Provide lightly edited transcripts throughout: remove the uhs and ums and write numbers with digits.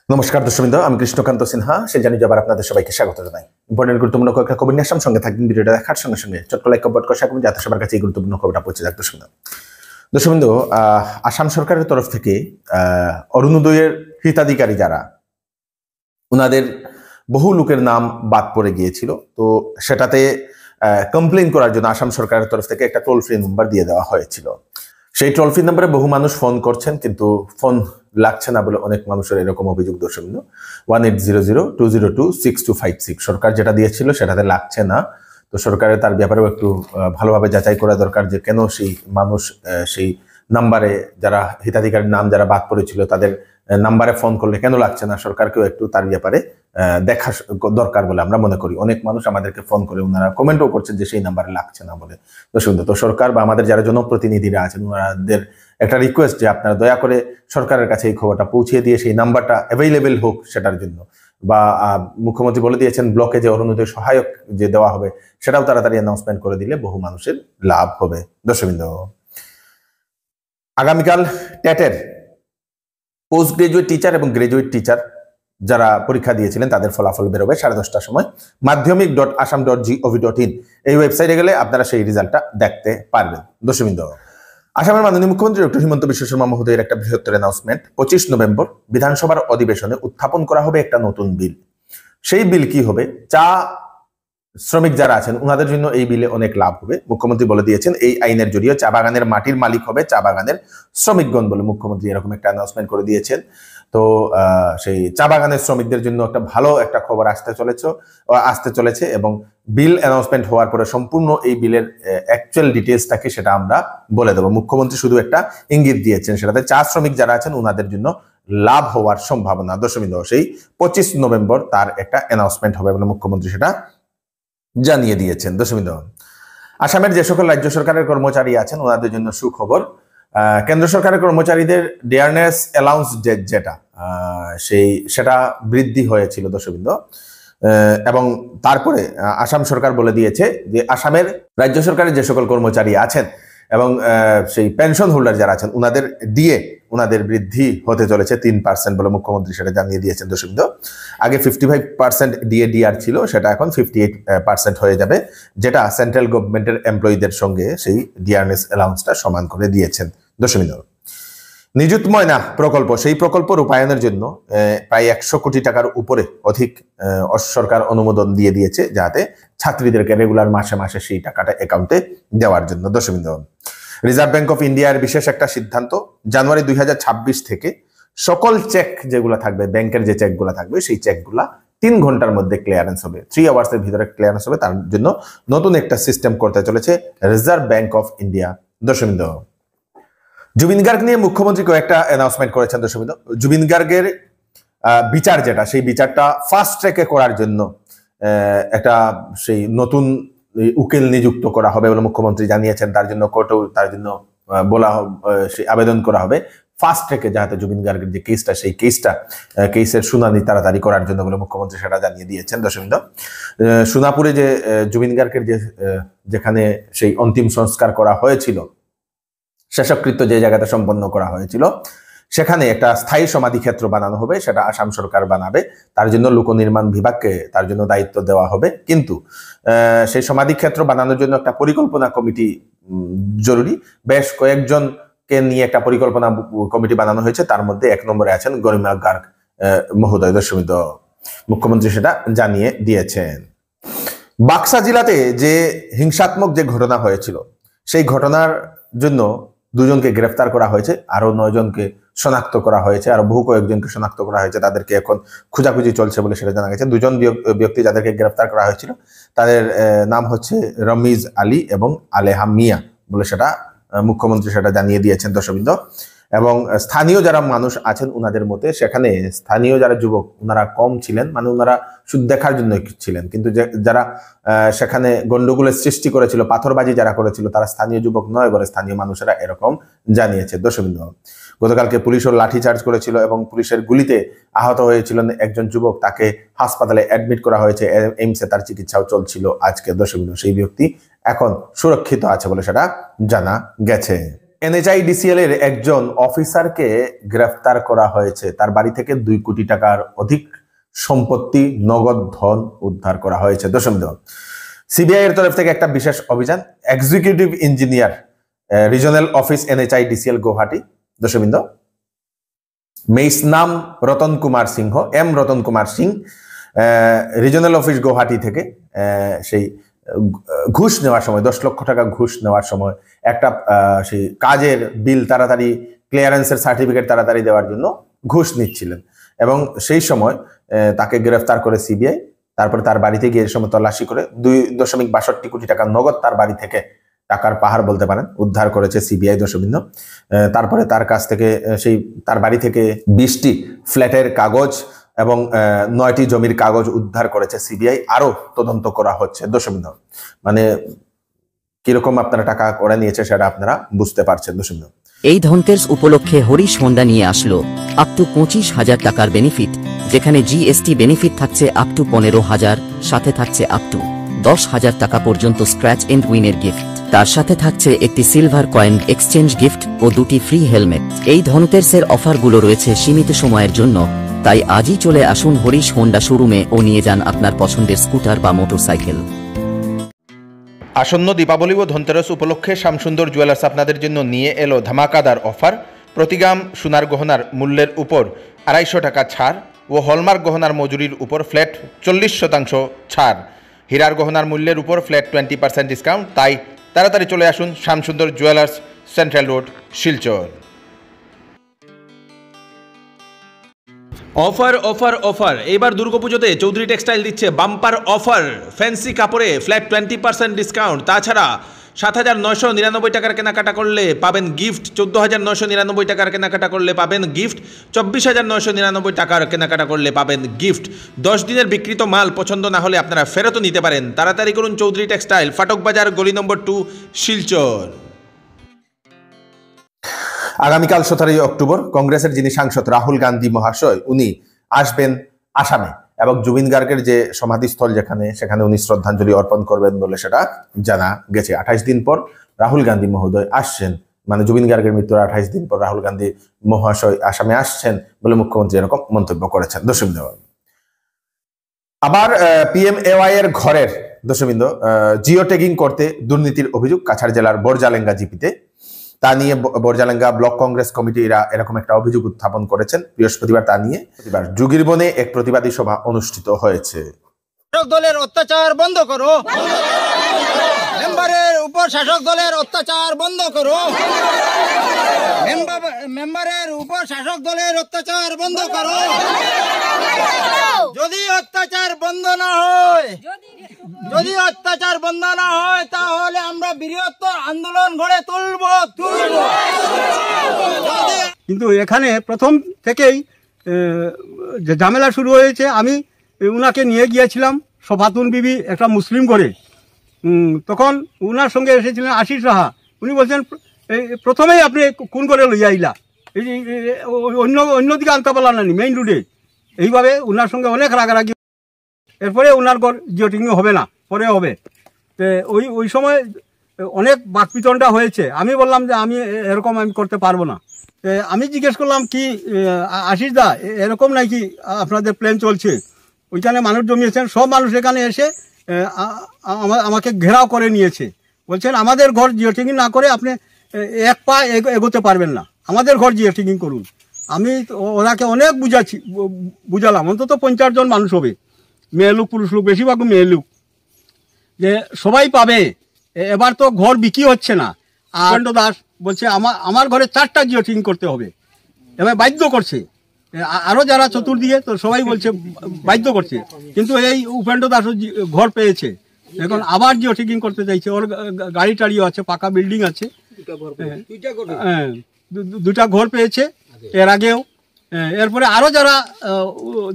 নমস্কার দর্শকবৃন্দ, আমি কৃষ্ণকান্ত সিনহা সে জানি যাবার আপনাদের সবাইকে স্বাগত জানাই। ইম্পর্টেন্ট গুরুত্বপূর্ণ কয়েকটা খবর নিয়ে আসলাম, সঙ্গে থাকবেন। ভিডিওটা দেখার সঙ্গে সঙ্গে ছোট্ট লাইক কমেন্ট করে রাখবেন যাতে সবার কাছে এই গুরুত্বপূর্ণ খবরটা পৌঁছে যাক। দর্শকবৃন্দ, আসাম সরকারের তরফ থেকে অরুণোদয়ের হিতাধিকারী যারা, ওনাদের বহু লোকের নাম বাদ পড়ে গিয়েছিল। তো সেটাতে কমপ্লেন করার জন্য আসাম সরকারের তরফ থেকে একটা টোল ফ্রি নাম্বার দিয়ে দেওয়া হয়েছিল। সেই টোল ফ্রি নাম্বারে বহু মানুষ ফোন করছেন, কিন্তু ফোন লাগছে না বলে অনেক মানুষের এরকম অভিযোগ। দর্শকবৃন্দ, 1800-202-6256 সরকার যেটা দিয়েছিল সেটাতে লাগছে না। তো সরকারের তার ব্যাপারেও একটু ভালোভাবে যাচাই করা দরকার যে কেন সেই মানুষ সেই নাম্বারে, যারা হিতাধিকারীর নাম যারা বাদ পড়েছিল তাদের নাম্বারে ফোন করলে কেন লাগছে না। সরকারকেও একটু তার ব্যাপারে দেখা দরকার বলে আমরা মনে করি। অনেক মানুষ আমাদেরকে ফোন করে, ওনারা কমেন্টও করছেন যে সেই নাম্বারে লাগছে না বলে। তো সরকার বা আমাদের যারা জনপ্রতিনিধিরা আছেন, ওনাদের একটা রিকোয়েস্ট যে আপনারা দয়া করে সরকারের কাছে এই খবরটা পৌঁছে দিয়ে সেই নাম্বারটা অ্যাভেলেবেল হোক সেটার জন্য। বা মুখ্যমন্ত্রী বলে দিয়েছেন ব্লকে যে অরুণোদয় সহায়ক যে দেওয়া হবে সেটাও তাড়াতাড়ি অ্যানাউন্সমেন্ট করে দিলে বহু মানুষের লাভ হবে। দর্শকবৃন্দ, আগামীকাল টেটের পোস্ট গ্রাজুয়েট টিচার এবং গ্রাজুয়েট টিচার যারা পরীক্ষা দিয়েছিলেন তাদের ফলাফল বেরোবে 10:30টার সময়। madhyamik.assam.gov.in এই ওয়েবসাইটে গেলে আপনারা সেই রেজাল্টটা দেখতে পারবেন। দর্শকবৃন্দ, আসামের মাননীয় মুখ্যমন্ত্রী ডক্টর হিমন্ত বিশ্ব শর্মা মহোদয়ের একটা বৃহত্তর অ্যানাউন্সমেন্ট। 25 নভেম্বর বিধানসভার অধিবেশনে উত্থাপন করা হবে একটা নতুন বিল। সেই বিল কি হবে? চা শ্রমিক যারা আছেন ওনাদের জন্য এই বিলে অনেক লাভ হবে। মুখ্যমন্ত্রী বলে দিয়েছেন এই আইনের জড়িয়ে চা বাগানের মাটির মালিক হবে চা বাগানের শ্রমিকগণ বলে মুখ্যমন্ত্রী এরকম একটা অ্যানাউন্সমেন্ট করে দিয়েছেন। তো সেই চা বাগানের শ্রমিকদের জন্য একটা ভালো একটা খবর আসতে চলেছে এবং বিল অ্যানাউন্সমেন্ট হওয়ার পরে সম্পূর্ণ এই বিলের অ্যাকচুয়াল ডিটেলসটাকে সেটা আমরা বলে দেবো। মুখ্যমন্ত্রী শুধু একটা ইঙ্গিত দিয়েছেন, সেটাতে চা শ্রমিক যারা আছেন ওনাদের জন্য লাভ হওয়ার সম্ভাবনা। দর্শকবৃন্দ, সেই 25 নভেম্বর তার একটা অ্যানাউন্সমেন্ট হবে বলে মুখ্যমন্ত্রী সেটা জানিয়ে দিয়েছেন। দর্শকবৃন্দ, আসামের যে সকল রাজ্য সরকারের কর্মচারী আছেন ওনাদের জন্য সুখবর। কেন্দ্র সরকারের কর্মচারীদের ডিয়ারনেস অ্যালাউন্স যেটা সেটা বৃদ্ধি হয়েছিল দর্শকবৃন্দ। এবং তারপরে আসাম সরকার বলে দিয়েছে যে আসামের রাজ্য সরকারের যে সকল কর্মচারী আছেন এবং সেই পেনশন হোল্ডার যারা আছেন ওনাদের বৃদ্ধি হতে চলেছে 3% বলে মুখ্যমন্ত্রী সেটা জানিয়ে দিয়েছেন। দর্শকবৃন্দ, আগে 55% ডিএডিআর ছিল, সেটা এখন 58% হয়ে যাবে, যেটা সেন্ট্রাল গভর্নমেন্টের এমপ্লয়ীদের সঙ্গে সেই ডিয়ারনেস অ্যালাউন্সটা সমান করে দিয়েছেন। দর্শকবৃন্দ, নিযুত ময়না প্রকল্প, সেই প্রকল্প রূপায়ণের জন্য প্রায় 100 কোটি টাকার উপরে অধিক সরকার অনুমোদন দিয়ে দিয়েছে, যাতে ছাত্রীদেরকে রেগুলার মাসে মাসে সেই টাকাটা অ্যাকাউন্টে দেওয়ার জন্য। দর্শকবৃন্দ, রিজার্ভ ব্যাংক অফ ইন্ডিয়ার বিশেষ একটা সিদ্ধান্ত, জানুয়ারি 2026 থেকে সকল চেক যেগুলো থাকবে, ব্যাংকের যে চেকগুলো থাকবে সেই চেকগুলা 3 ঘন্টার মধ্যে ক্লিয়ারেন্স হবে, 3 আওয়ার্সের ভিতরে ক্লিয়ারেন্স হবে। তার জন্য নতুন একটা সিস্টেম করতে চলেছে রিজার্ভ ব্যাংক অফ ইন্ডিয়া। দর্শকবৃন্দ, জুবিন গার্গ নিয়ে মুখ্যমন্ত্রী কয়েকটা অ্যানাউন্সমেন্ট করেছেন। দর্শকবৃন্দ, জুবিন গার্গের বিচার যেটা, সেই বিচারটা ফাস্ট ট্র্যাকে করার জন্য একটা সেই নতুন উকিল নিযুক্ত করা হবে বলে মুখ্যমন্ত্রী জানিয়েছেন। তার জন্য কোর্টেও তার জন্য সেই আবেদন করা হবে ফাস্ট ট্র্যাকে, যাতে জুবিন গার্গের যে কেসটা সেই কেসের শুনানি তাড়াতাড়ি করার জন্য বলে মুখ্যমন্ত্রী সেটা জানিয়ে দিয়েছেন। দর্শকবৃন্দ, সোনাপুরে যে জুবিন গার্গের যেখানে সেই অন্তিম সংস্কার করা হয়েছিল, শেষকৃত্য যে জায়গাটা সম্পন্ন করা হয়েছিল, সেখানে একটা স্থায়ী সমাধি ক্ষেত্র বানানো হবে, সেটা আসাম সরকার বানাবে। তার জন্য লোক নির্মাণ বিভাগকে তার জন্য দায়িত্ব দেওয়া হবে। কিন্তু সেই সমাধি ক্ষেত্র বানানোর জন্য একটা পরিকল্পনা কমিটি জরুরি। বেশ কয়েকজনকে নিয়ে একটা পরিকল্পনা কমিটি বানানো হয়েছে, তার মধ্যে 1 নম্বরে আছেন গরিমা গার্গ মহোদয়। দর্শকবৃন্দ, মুখ্যমন্ত্রী সেটা জানিয়ে দিয়েছেন। বাক্সা জেলাতে যে হিংসাত্মক যে ঘটনা হয়েছিল, সেই ঘটনার জন্য 2 জনকে গ্রেফতার করা হয়েছে, আরো 9 জনকে শনাক্ত করা হয়েছে, আরো বহু কয়েকজনকে শনাক্ত করা হয়েছে। তাদেরকে এখন খোঁজাখুঁজি চলছে বলে সেটা জানা গেছে। 2 জন ব্যক্তি যাদেরকে গ্রেফতার করা হয়েছিল তাদের নাম হচ্ছে রমিজ আলী এবং আলেহা মিয়া বলে সেটা মুখ্যমন্ত্রী সেটা জানিয়ে দিয়েছেন। দর্শকবৃন্দ, এবং স্থানীয় যারা মানুষ আছেন ওনাদের মতে, সেখানে স্থানীয় যারা যুবক ওনারা কম ছিলেন, মানে ওনারা শুধু দেখার জন্য ছিলেন, কিন্তু যারা সেখানে গন্ডগোলের সৃষ্টি করেছিল, পাথরবাজি যারা করেছিল, তারা স্থানীয় যুবক নয় বলে স্থানীয় মানুষেরা এরকম জানিয়েছে। দর্শকবৃন্দ, গতকালকে পুলিশও লাঠিচার্জ করেছিল এবং পুলিশের গুলিতে আহত হয়েছিলেন একজন যুবক, তাকে হাসপাতালে অ্যাডমিট করা হয়েছে, এইমসে তার চিকিৎসাও চলছিল আজকে। দর্শকবৃন্দ, সেই ব্যক্তি এখন সুরক্ষিত আছে বলে সেটা জানা গেছে। এনএইচআইডিসিএল এর একজন অফিসারকে গ্রেফতার করা হয়েছে। তার বাড়ি থেকে 2 কোটি টাকার অধিক সম্পত্তি, নগদ ধন উদ্ধার করা হয়েছে। দশম দিন সিবিআই এর তরফ থেকে একটা বিশেষ অভিযান, executive engineer, regional office NHIDCL Guwahati. দশমিন্দ মেইস নাম Ratan Kumar Singh, M Ratan Kumar Singh, regional office Guwahati থেকে সেই ঘুষ নেওয়ার সময় 10 লক্ষ টাকা ঘুষ নেওয়ার সময় একটা সেই কাজের বিল তাড়াতাড়ি, ক্লিয়ারেন্সের সার্টিফিকেট তাড়াতাড়ি দেওয়ার জন্য ঘুষ নিচ্ছিলেন এবং সেই সময় তাকে গ্রেফতার করে সিবিআই। তারপরে তার বাড়িতে গিয়ে এই সময় তল্লাশি করে 2.62 কোটি টাকা নগদ তার বাড়ি থেকে, টাকার পাহাড় বলতে পারেন, উদ্ধার করেছে সিবিআই। দশবিন্দু তারপরে তার কাছ থেকে তার বাড়ি থেকে 20টি ফ্ল্যাটের কাগজ এবং 9টি জমির কাগজ উদ্ধার করেছে সিবিআই। আরো তদন্ত করা হচ্ছে। দশবিন্দু মানে কিরকম আপনারা টাকা করে নিয়েছে সেটা আপনারা বুঝতে পারছেন। দশবিন্দু এই ধনতেরস উপলক্ষে হরিশ হোন্ডা নিয়ে আসলো আপ টু 25,000 টাকার বেনিফিট, যেখানে জিএসটি বেনিফিট থাকছে আপ টু 15,000, সাথে থাকছে আপ টু 10,000 টাকা পর্যন্ত স্ক্র্যাচ এন্ড উইনের গিফট। তার সাথে থাকছে একটি সিলভার কয়েন এক্সচেঞ্জ গিফট ও 2টি ফ্রি হেলমেট। এই ধনতেরসের অফারগুলো রয়েছে সীমিত সময়ের জন্য, তাই আজই চলে আসুন হরিশ হোন্ডা শোরুমে ও নিয়ে যান আপনার পছন্দের স্কুটার বা মোটরসাইকেল। আসন্ন দীপাবলি ও ধনতেরস উপলক্ষে শ্যামসুন্দর জুয়েলার্স আপনাদের জন্য নিয়ে এলো ধামাকাদার অফার। প্রতি গ্রাম সোনার গহনার মূল্যের উপর 250 টাকা ছাড় ও হলমার্ক গহনার মজুরির উপর ফ্ল্যাট 40% ছাড়। হীরার গহনার মূল্যের উপর ফ্ল্যাট 20% ডিসকাউন্ট। তাই তাড়াতাড়ি চলে আসুন Shyamsundar jewellers, central road, Silchar. Offer offer offer! এবার দুর্গাপুজোতে চৌধুরী টেক্সটাইল দিচ্ছে বাম্পার অফার। ফ্যান্সি কাপড়ে ফ্ল্যাট 20% ডিসকাউন্ট। তাছাড়া 7,999 টাকার কেনাকাটা করলে পাবেন গিফট, 14,999 টাকার কেনাকাটা করলে পাবেন গিফট, 24,999 টাকার কেনাকাটা করলে পাবেন গিফট। 10 দিনের বিক্রিত মাল পছন্দ না হলে আপনারা ফেরতও নিতে পারেন। তাড়াতাড়ি করুন চৌধুরী টেক্সটাইল, ফাটক বাজার, গলি নম্বর 2, শিলচর। আগামীকাল 17 অক্টোবর কংগ্রেসের যিনি সাংসদ রাহুল গান্ধী মহাশয়, উনি আসবেন আসামে এবং জুবিন গার্গের যে সমাধিস্থল সেখানে উনি শ্রদ্ধাঞ্জলি অর্পণ করবেন বলে সেটা জানা গেছে। 28 দিন পর রাহুল গান্ধী মহোদয় আসছেন, মানে জুবিন গার্গের মৃত্যুর 28 দিন পর রাহুল গান্ধী মহাশয় আসামে আসছেন বলে মুখ্যমন্ত্রী এরকম মন্তব্য করেছেন। দশমিন্দ আবার পিএমএওয়াই এর ঘরের দশমিন্দ জিও ট্যাগিং করতে দুর্নীতির অভিযোগ কাছাড় জেলার বরজালেঙ্গা জিপিতে। তা নিয়ে বরজালেঙ্গা ব্লক কংগ্রেস কমিটিরা এরকম একটা অভিযোগ উত্থাপন করেছেন বৃহস্পতিবার। তা নিয়ে যোগীরবনে এক প্রতিবাদী সভা অনুষ্ঠিত হয়েছে। দলের অত্যাচার বন্ধ করো, মেম্বারের উপর শাসক দলের অত্যাচার বন্ধ করো, মেম্বারের উপর শাসক দলের অত্যাচার বন্ধ করো। যদি অত্যাচার বন্ধ না হয়, তাহলে আমরা বৃহত্তর আন্দোলন গড়ে তুলব। কিন্তু এখানে প্রথম থেকেই যে ঝামেলা শুরু হয়েছে, আমি উনাকে নিয়ে গিয়েছিলাম সফাতুন বিবি একটা মুসলিম ঘরে। তখন উনার সঙ্গে এসেছিলেন আশিস রাহা। উনি বলছেন প্রথমেই আপনি কোন করে লইয়া আইলা, অন্যদিকে আনতে পারলাম না মেইন রোডে। এইভাবে উনার সঙ্গে অনেক রাগারাগি। এরপরে উনার ঘর জিওটিং হবে না, পরে হবে। ওই সময় অনেক বাকপিতনটা হয়েছে। আমি বললাম যে আমি এরকম আমি করতে পারবো না। আমি জিজ্ঞেস করলাম কি আশিস দা, এরকম নাকি আপনাদের প্ল্যান চলছে? ওইখানে মানুষ জমিয়েছেন, সব মানুষ এখানে এসে আমাকে ঘেরাও করে নিয়েছে। বলছেন আমাদের ঘর জিওটিং না করে আপনি এক পা এগোতে পারবেন না, আমাদের ঘর জিওটিং করুন। আমি ওনাকে অনেক বুঝালাম, অন্তত 50 জন মানুষ হবে, মেয়ে লোক পুরুষ লোক, বেশিরভাগ মেয়ে লোক, যে সবাই পাবে। এবার তো ঘর বিক্রি হচ্ছে না। আর দাস বলছে আমার ঘরে 4টা জিওটিং করতে হবে, এবার বাধ্য করছে। আরো যারা চতুর্দিকে তো সবাই বলছে বাধ্য করছে। কিন্তু এই উপেন্দ্র দাসও ঘর পেয়েছে, এখন আবার জিওটিং করতে চাইছে। ওর গাড়ি টাড়িও আছে, পাকা বিল্ডিং আছে, 2টা ঘর পেয়েছে এর আগেও। এরপরে আরো যারা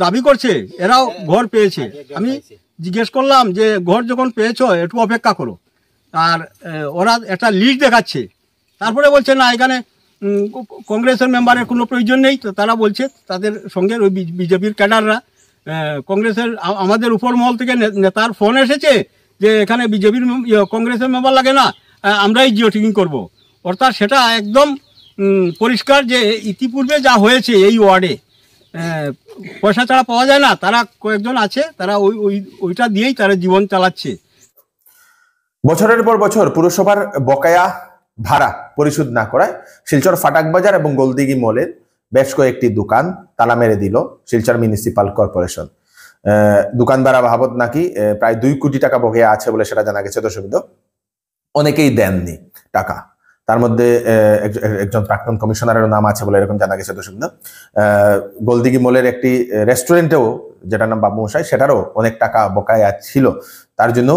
দাবি করছে এরাও ঘর পেয়েছে। আমি জিজ্ঞেস করলাম যে ঘর যখন পেয়েছো একটু অপেক্ষা করো। আর ওরা একটা লিস্ট দেখাচ্ছে, তারপরে বলছে না এখানে কংগ্রেসের মেম্বারের কোনো প্রয়োজন নেই। তো তারা বলছে তাদের সঙ্গে ওই বিজেপির ক্যাডাররা, কংগ্রেসের আমাদের উপর মহল থেকে নেতার ফোন এসেছে যে এখানে বিজেপির কংগ্রেসের মেম্বার লাগে না, আমরাই জিওটিং করবো। অর্থাৎ সেটা একদম পরিষ্কার যে ইতিপূর্বে যা হয়েছে এই ওয়ার্ডে পয়সা ছাড়া পাওয়া যায় না, তারা কয়েকজন আছে তারা ওইটা দিয়েই তারা জীবন চালাচ্ছে। বছরের পর বছর পুরসভার বকেয়া ভাড়া পরিশোধ না করায় শিলচর ফাটাক বাজার এবং গোলদিঘি মলের বেশ কয়েকটি দোকান তালা মেরে দিল শিলচর মিউনিসিপাল কর্পোরেশন। দোকান ভাড়া বাবদ নাকি প্রায় 2 কোটি টাকা বকেয়া আছে বলে সেটা জানা গেছে। দর্শক, অনেকেই দেননি টাকা, তার মধ্যে একজন প্রাক্তন কমিশনারের নাম আছে বলে এরকম জানা গেছে। দর্শক, গোলদিঘি মলের একটি রেস্টুরেন্টেও, যেটার নাম বাবু মশাই, সেটারও অনেক টাকা বকেয়া ছিল। তার জন্য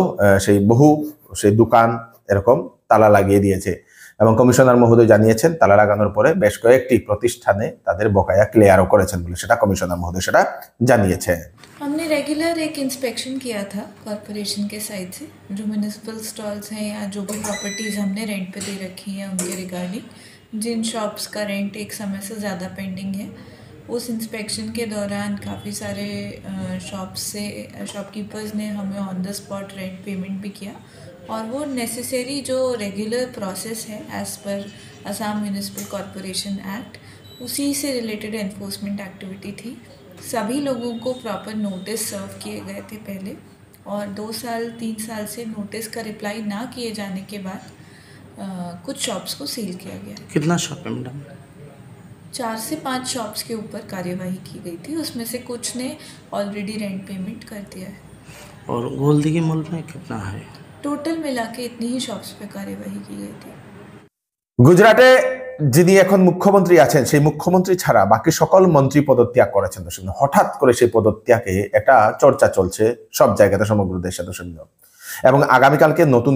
সেই দোকান এরকম তালা লাগিয়ে দিয়েছে এবং কমিশনার মহোদয় জানিয়েছেন তালা লাগানোর পরে বেশ কয়েকটি প্রতিষ্ঠানে তাদের বকেয়া ক্লিয়ারও করেছেন বলে সেটা কমিশনার মহোদয় সেটা জানিয়েছে। हमने रेगुलर एक इंस्पेक्शन किया था कॉरपोरेशन के साइड से, जो म्यूनिसिपल स्टॉल्स हैं या जो भी प्रॉपर्टीज़ हमने रेंट पे दे रखी हैं उनके रिगार्डिंग, जिन शॉप्स का रेंट एक समय से ज़्यादा पेंडिंग है, उस इंस्पेक्शन के दौरान काफ़ी सारे शॉपकीपर्स ने हमें on the spot rent payment भी किया और वो नेसेसरी जो रेगुलर प्रोसेस है as per Assam municipal corporation act, उसी से रिलेटेड एनफोर्समेंट एक्टिविटी थी। सभी लोगों को प्रॉपर नोटिस सर्व किए गए थे पहले, और 2-3 साल से नोटिस का रिप्लाई ना किए जाने के बाद कुछ शॉप्स को सील किया गया। कितना शॉप है मैडम? 4 से 5 शॉप्स के ऊपर कार्यवाही की गई थी, उसमें से कुछ ने ऑलरेडी रेंट पेमेंट कर दिया है। और गोलदिघी मॉल में कितना है? टोटल मिला के इतनी ही शॉप्स पे कार्यवाही की गई थी। গুজরাটে যিনি এখন মুখ্যমন্ত্রী আছেন সেই মুখ্যমন্ত্রী ছাড়া বাকি সকল মন্ত্রী পদত্যাগ করেছেন। দর্শক, হঠাৎ করে সেই পদত্যাগে একটা চর্চা চলছে সব জায়গাতে সমগ্র দেশে। দর্শক, এবং আগামীকালকে নতুন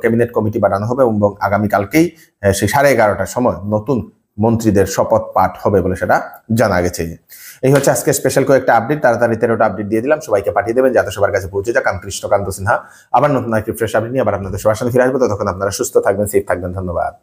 ক্যাবিনেট কমিটি বানানো হবে এবং আগামীকালকেই সেই 11:30টার সময় নতুন মন্ত্রীদের শপথ পাঠ হবে বলে সেটা জানা গেছে। এই হচ্ছে আজকে স্পেশাল কয়েকটা আপডেট, তাড়াতাড়ি 13টা আপডেট দিয়ে দিলাম, সবাইকে পাঠিয়ে দেবেন যাতে সবার কাছে পৌঁছে যাক। আমি কৃষ্ণকান্ত সিনহা আবার নতুন একটি ফ্রেশ আপডেট নিয়ে আবার আপনাদের সবার সামনে ফিরে আসবো। ততক্ষণ আপনারা সুস্থ থাকবেন, সেফ থাকবেন। ধন্যবাদ।